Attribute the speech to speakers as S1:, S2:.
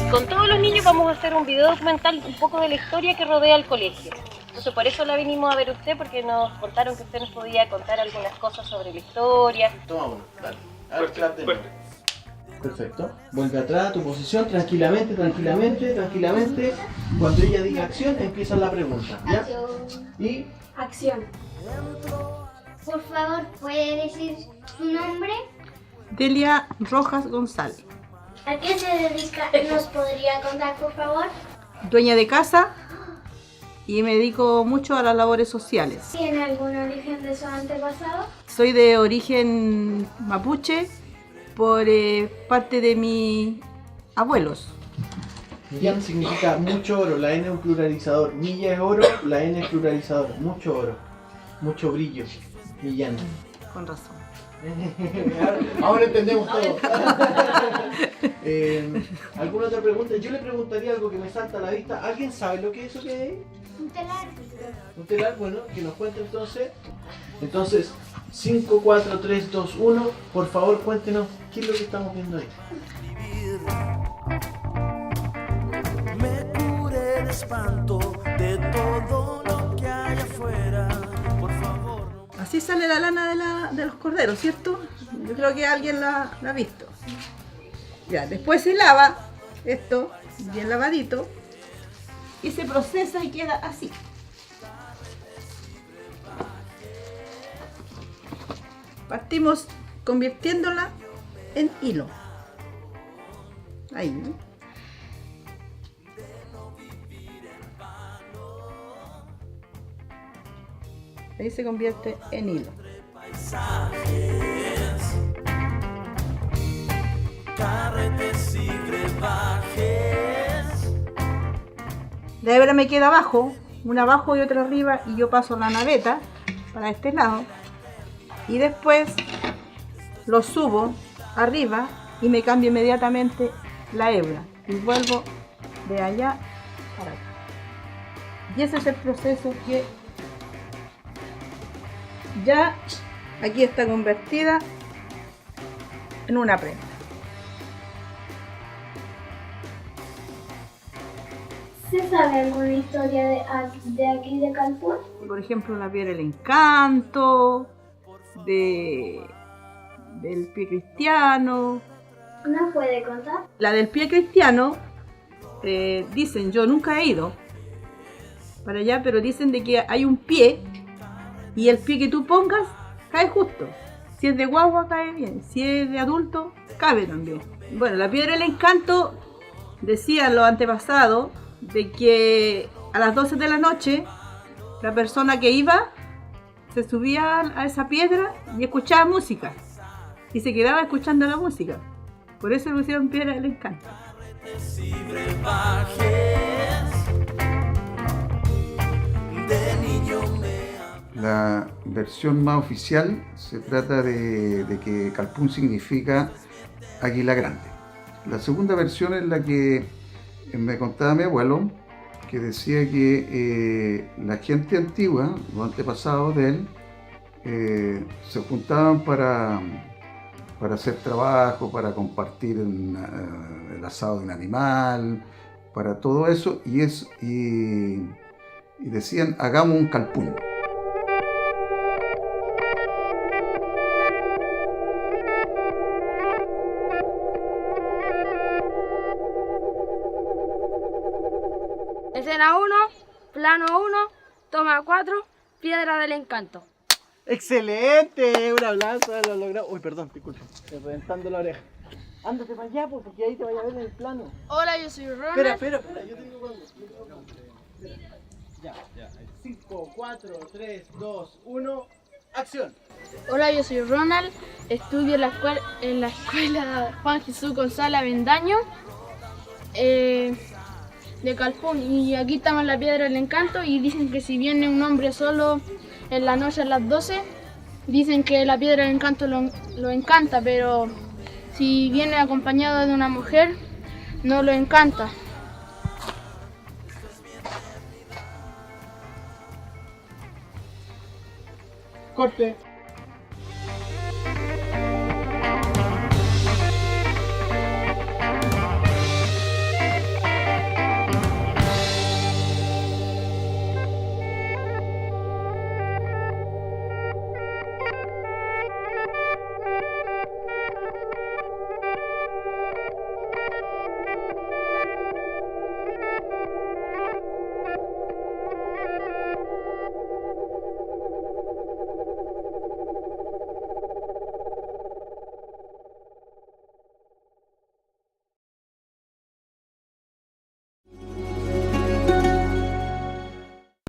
S1: Con todos los niños vamos a hacer un video documental un poco de la historia que rodea el colegio. Entonces por eso la vinimos a ver usted, porque nos contaron que usted nos podía contar algunas cosas sobre la historia.
S2: Toma uno, dale. A ver, clap de nuevo. Perfecto. Vuelve atrás a tu posición, tranquilamente, tranquilamente, tranquilamente. Cuando ella diga acción, empieza la pregunta. ¿Ya?
S3: Acción.
S2: Y
S3: Acción. Por favor, ¿puede decir su nombre?
S4: Delia Rojas González.
S3: ¿A qué se dedica? ¿Nos podría contar, por favor?
S4: Dueña de casa y me dedico mucho a las labores sociales.
S3: ¿Tiene algún origen de su antepasado?
S4: Soy de origen mapuche por parte de mis abuelos.
S2: Millán significa mucho oro, la N es un pluralizador. Milla es oro, la N es pluralizador. Mucho oro, mucho brillo. Millán.
S4: Con razón.
S2: Ahora entendemos todo. ¿Alguna otra pregunta? Yo le preguntaría algo que me salta a la vista. ¿Alguien sabe lo que es eso que hay ahí?
S3: Un telar.
S2: Un telar, bueno, que nos cuente entonces. Entonces, 5, 4, 3, 2, 1. Por favor, cuéntenos qué es lo que estamos viendo ahí.
S5: Me cure de espanto de todo lo que hay afuera. Por favor, no.
S4: Así sale la lana de los corderos, ¿cierto? Yo creo que alguien la ha visto. Ya, después se lava esto, bien lavadito, y se procesa y queda así. Partimos convirtiéndola en hilo. Ahí, ¿no? Ahí se convierte en hilo.
S5: Carretes y brebajes.
S4: La hebra me queda abajo, una abajo y otra arriba, y yo paso la naveta para este lado y después lo subo arriba y me cambio inmediatamente la hebra y vuelvo de allá para acá. Y ese es el proceso que ya aquí está convertida en una prenda.
S3: ¿Se sabe alguna historia de aquí de Calpún?
S4: Por ejemplo, la piedra del encanto, del pie cristiano.
S3: ¿Nos puede contar?
S4: La del pie cristiano, dicen, yo nunca he ido para allá, pero dicen de que hay un pie y el pie que tú pongas cae justo. Si es de guagua cae bien, si es de adulto cabe también. Bueno, la piedra del encanto, decían los antepasados, de que a las 12 de la noche la persona que iba se subía a esa piedra y escuchaba música y se quedaba escuchando la música. Por eso le pusieron piedra del encanto.
S6: La versión más oficial se trata de que Calpún significa águila grande. La segunda versión es la que me contaba mi abuelo, que decía que la gente antigua, los antepasados de él, se juntaban para hacer trabajo, para compartir el asado de un animal, para todo eso, y decían, hagamos un calpún.
S7: Escena 1, plano 1, toma 4, piedra del encanto.
S2: ¡Excelente! Un aplauso, lo logramos. Uy, perdón, disculpa, estoy reventando la oreja. Ándate para allá, porque ahí te vaya a ver en el plano.
S7: Hola, yo soy Ronald.
S2: Espera, yo tengo cuando. Ya. 5, 4, 3, 2, 1, acción.
S7: Hola, yo soy Ronald, estudio en la escuela Juan Jesús González Avendaño de Calpún, y aquí estamos en la piedra del encanto, y dicen que si viene un hombre solo en la noche a las 12, dicen que la piedra del encanto lo encanta, pero si viene acompañado de una mujer, no lo encanta.
S2: Corte.